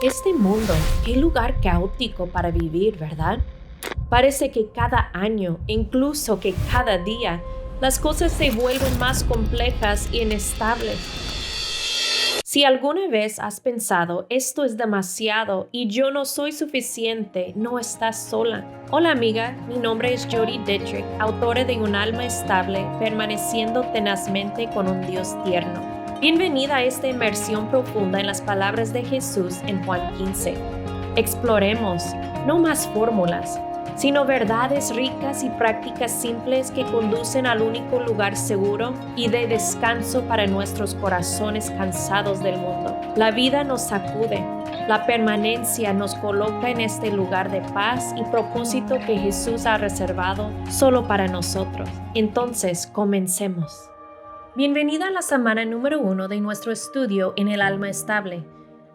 Este mundo, qué lugar caótico para vivir, ¿verdad? Parece que cada año, incluso que cada día, las cosas se vuelven más complejas y inestables. Si alguna vez has pensado, esto es demasiado y yo no soy suficiente, no estás sola. Hola amiga, mi nombre es Jody Dietrich, autora de Un alma estable, permaneciendo tenazmente con un Dios tierno. Bienvenida a esta inmersión profunda en las palabras de Jesús en Juan 15. Exploremos, no más fórmulas, sino verdades ricas y prácticas simples que conducen al único lugar seguro y de descanso para nuestros corazones cansados del mundo. La vida nos sacude, la permanencia nos coloca en este lugar de paz y propósito que Jesús ha reservado solo para nosotros. Entonces, comencemos. Bienvenida a la semana número 1 de nuestro estudio en el alma estable.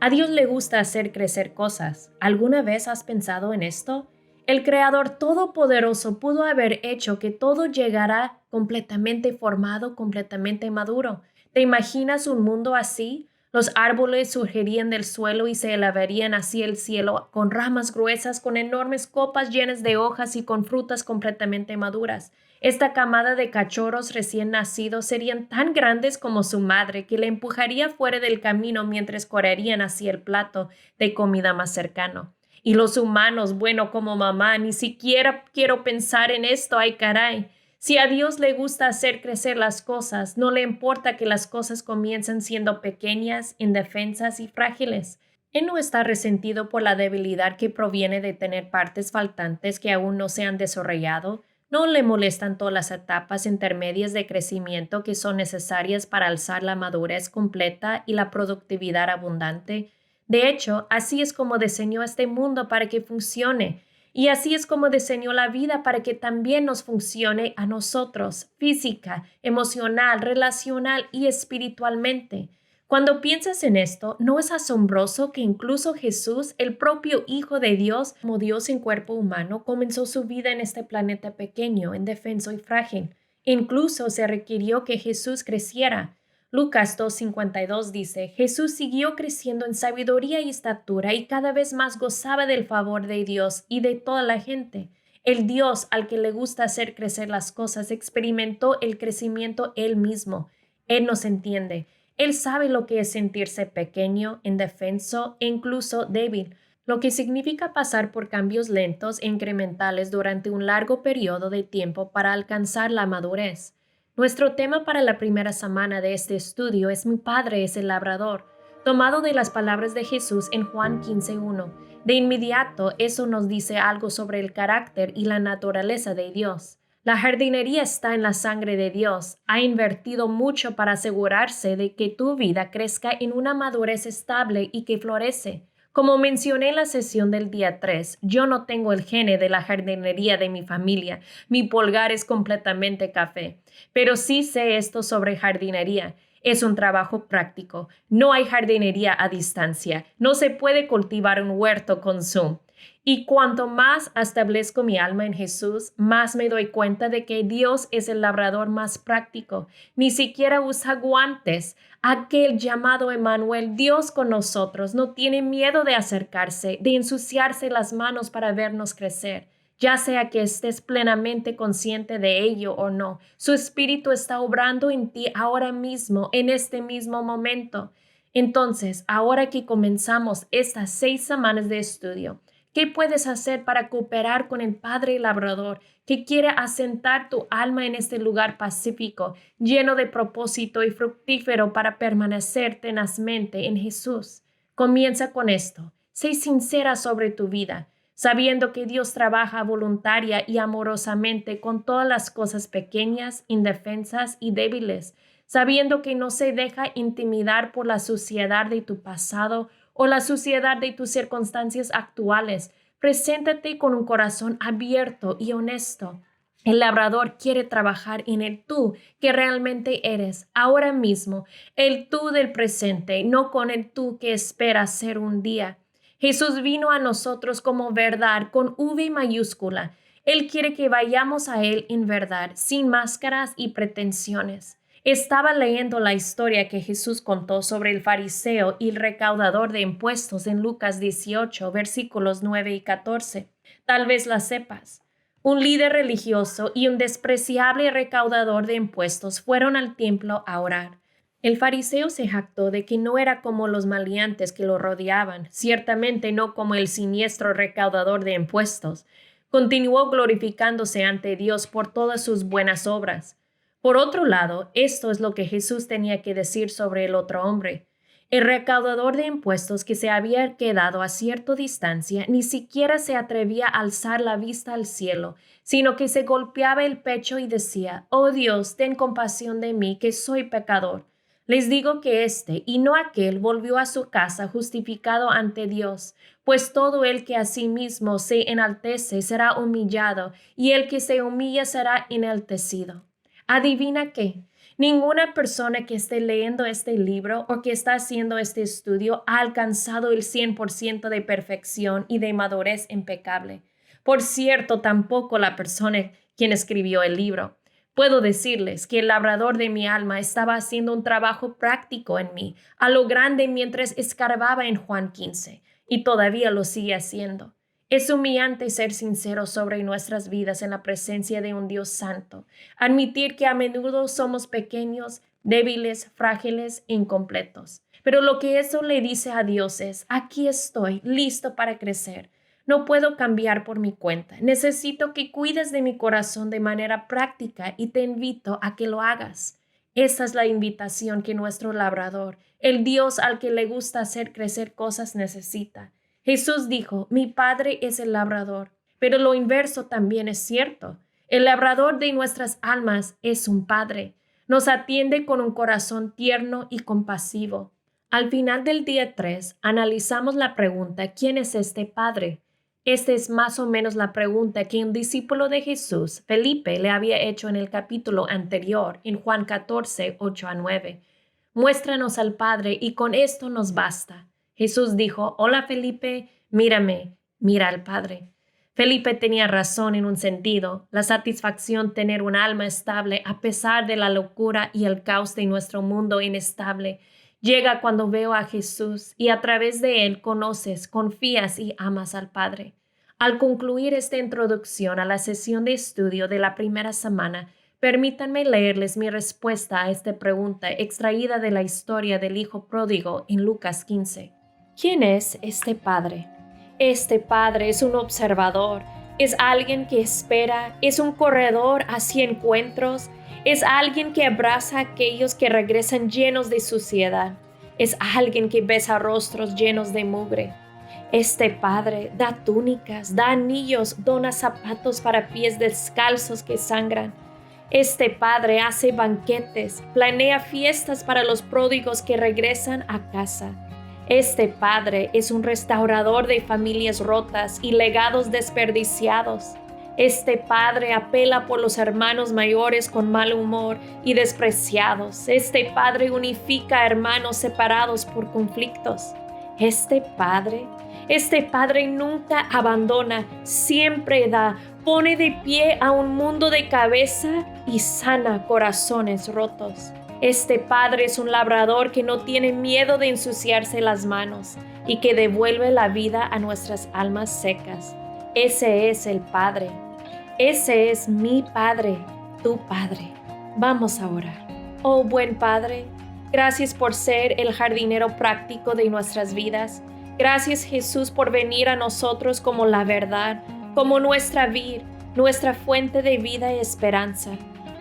A Dios le gusta hacer crecer cosas. ¿Alguna vez has pensado en esto? El Creador Todopoderoso pudo haber hecho que todo llegara completamente formado, completamente maduro. ¿Te imaginas un mundo así? Los árboles surgirían del suelo y se elevarían hacia el cielo con ramas gruesas, con enormes copas llenas de hojas y con frutas completamente maduras. Esta camada de cachorros recién nacidos serían tan grandes como su madre que le empujaría fuera del camino mientras correrían hacia el plato de comida más cercano. Y los humanos, bueno, como mamá, ni siquiera quiero pensar en esto, ay caray. Si a Dios le gusta hacer crecer las cosas, no le importa que las cosas comiencen siendo pequeñas, indefensas y frágiles. Él no está resentido por la debilidad que proviene de tener partes faltantes que aún no se han desarrollado. No le molestan todas las etapas intermedias de crecimiento que son necesarias para alzar la madurez completa y la productividad abundante. De hecho, así es como diseñó este mundo para que funcione. Y así es como diseñó la vida para que también nos funcione a nosotros, física, emocional, relacional y espiritualmente. Cuando piensas en esto, ¿no es asombroso que incluso Jesús, el propio Hijo de Dios, como Dios en cuerpo humano, comenzó su vida en este planeta pequeño, indefenso y frágil? Incluso se requirió que Jesús creciera. Lucas 2:52 dice, Jesús siguió creciendo en sabiduría y estatura y cada vez más gozaba del favor de Dios y de toda la gente. El Dios al que le gusta hacer crecer las cosas experimentó el crecimiento él mismo. Él nos entiende. Él sabe lo que es sentirse pequeño, indefenso e incluso débil, lo que significa pasar por cambios lentos e incrementales durante un largo periodo de tiempo para alcanzar la madurez. Nuestro tema para la primera semana de este estudio es Mi Padre es el Labrador, tomado de las palabras de Jesús en Juan 15:1. De inmediato, eso nos dice algo sobre el carácter y la naturaleza de Dios. La jardinería está en la sangre de Dios. Ha invertido mucho para asegurarse de que tu vida crezca en una madurez estable y que florece. Como mencioné en la sesión del día 3, yo no tengo el gene de la jardinería de mi familia. Mi pulgar es completamente café. Pero sí sé esto sobre jardinería. Es un trabajo práctico. No hay jardinería a distancia. No se puede cultivar un huerto con Zoom. Y cuanto más establezco mi alma en Jesús, más me doy cuenta de que Dios es el labrador más práctico. Ni siquiera usa guantes. Aquel llamado Emmanuel, Dios con nosotros, no tiene miedo de acercarse, de ensuciarse las manos para vernos crecer. Ya sea que estés plenamente consciente de ello o no, su Espíritu está obrando en ti ahora mismo, en este mismo momento. Entonces, ahora que comenzamos estas 6 semanas de estudio, ¿qué puedes hacer para cooperar con el Padre Labrador que quiere asentar tu alma en este lugar pacífico, lleno de propósito y fructífero para permanecer tenazmente en Jesús? Comienza con esto. Sé sincera sobre tu vida, sabiendo que Dios trabaja voluntaria y amorosamente con todas las cosas pequeñas, indefensas y débiles, sabiendo que no se deja intimidar por la suciedad de tu pasado o la suciedad de tus circunstancias actuales. Preséntate con un corazón abierto y honesto. El labrador quiere trabajar en el tú que realmente eres ahora mismo, el tú del presente, no con el tú que espera ser un día. Jesús vino a nosotros como verdad con V mayúscula. Él quiere que vayamos a Él en verdad, sin máscaras y pretensiones. Estaba leyendo la historia que Jesús contó sobre el fariseo y el recaudador de impuestos en Lucas 18, versículos 9 y 14. Tal vez la sepas. Un líder religioso y un despreciable recaudador de impuestos fueron al templo a orar. El fariseo se jactó de que no era como los maleantes que lo rodeaban, ciertamente no como el siniestro recaudador de impuestos. Continuó glorificándose ante Dios por todas sus buenas obras. Por otro lado, esto es lo que Jesús tenía que decir sobre el otro hombre. El recaudador de impuestos que se había quedado a cierta distancia ni siquiera se atrevía a alzar la vista al cielo, sino que se golpeaba el pecho y decía: «Oh Dios, ten compasión de mí, que soy pecador». Les digo que éste y no aquel volvió a su casa justificado ante Dios, pues todo el que a sí mismo se enaltece será humillado, y el que se humilla será enaltecido. ¿Adivina qué? Ninguna persona que esté leyendo este libro o que está haciendo este estudio ha alcanzado el 100% de perfección y de madurez impecable. Por cierto, tampoco la persona quien escribió el libro. Puedo decirles que el labrador de mi alma estaba haciendo un trabajo práctico en mí, a lo grande mientras escarbaba en Juan 15, y todavía lo sigue haciendo. Es humillante ser sinceros sobre nuestras vidas en la presencia de un Dios santo, admitir que a menudo somos pequeños, débiles, frágiles e incompletos. Pero lo que eso le dice a Dios es: aquí estoy, listo para crecer. No puedo cambiar por mi cuenta. Necesito que cuides de mi corazón de manera práctica y te invito a que lo hagas. Esa es la invitación que nuestro labrador, el Dios al que le gusta hacer crecer cosas, necesita. Jesús dijo: mi Padre es el labrador, pero lo inverso también es cierto. El labrador de nuestras almas es un Padre. Nos atiende con un corazón tierno y compasivo. Al final del día 3, analizamos la pregunta: ¿quién es este Padre? Esta es más o menos la pregunta que un discípulo de Jesús, Felipe, le había hecho en el capítulo anterior, en Juan 14, 8 a 9. Muéstranos al Padre y con esto nos basta. Jesús dijo: hola Felipe, mírame, mira al Padre. Felipe tenía razón en un sentido. La satisfacción tener un alma estable a pesar de la locura y el caos de nuestro mundo inestable llega cuando veo a Jesús y a través de Él conoces, confías y amas al Padre. Al concluir esta introducción a la sesión de estudio de la primera semana, permítanme leerles mi respuesta a esta pregunta extraída de la historia del Hijo Pródigo en Lucas 15. ¿Quién es este Padre? Este Padre es un observador, es alguien que espera, es un corredor hacia encuentros, es alguien que abraza a aquellos que regresan llenos de suciedad. Es alguien que besa rostros llenos de mugre. Este Padre da túnicas, da anillos, dona zapatos para pies descalzos que sangran. Este Padre hace banquetes, planea fiestas para los pródigos que regresan a casa. Este Padre es un restaurador de familias rotas y legados desperdiciados. Este Padre apela por los hermanos mayores con mal humor y despreciados. Este Padre unifica a hermanos separados por conflictos. Este Padre nunca abandona, siempre da, pone de pie a un mundo de cabeza y sana corazones rotos. Este Padre es un labrador que no tiene miedo de ensuciarse las manos y que devuelve la vida a nuestras almas secas. Ese es el Padre. Ese es mi Padre, tu Padre. Vamos a orar. Oh buen Padre, gracias por ser el jardinero práctico de nuestras vidas. Gracias Jesús por venir a nosotros como la verdad, como nuestra vid, nuestra fuente de vida y esperanza.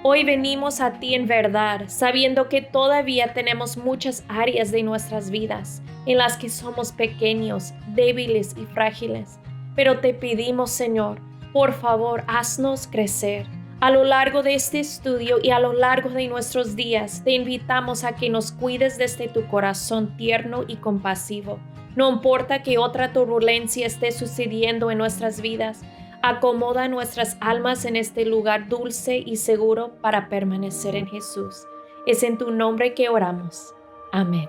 Hoy venimos a ti en verdad, sabiendo que todavía tenemos muchas áreas de nuestras vidas en las que somos pequeños, débiles y frágiles. Pero te pedimos, Señor, por favor, haznos crecer. A lo largo de este estudio y a lo largo de nuestros días, te invitamos a que nos cuides desde tu corazón tierno y compasivo. No importa que otra turbulencia esté sucediendo en nuestras vidas, acomoda nuestras almas en este lugar dulce y seguro para permanecer en Jesús. Es en tu nombre que oramos. Amén.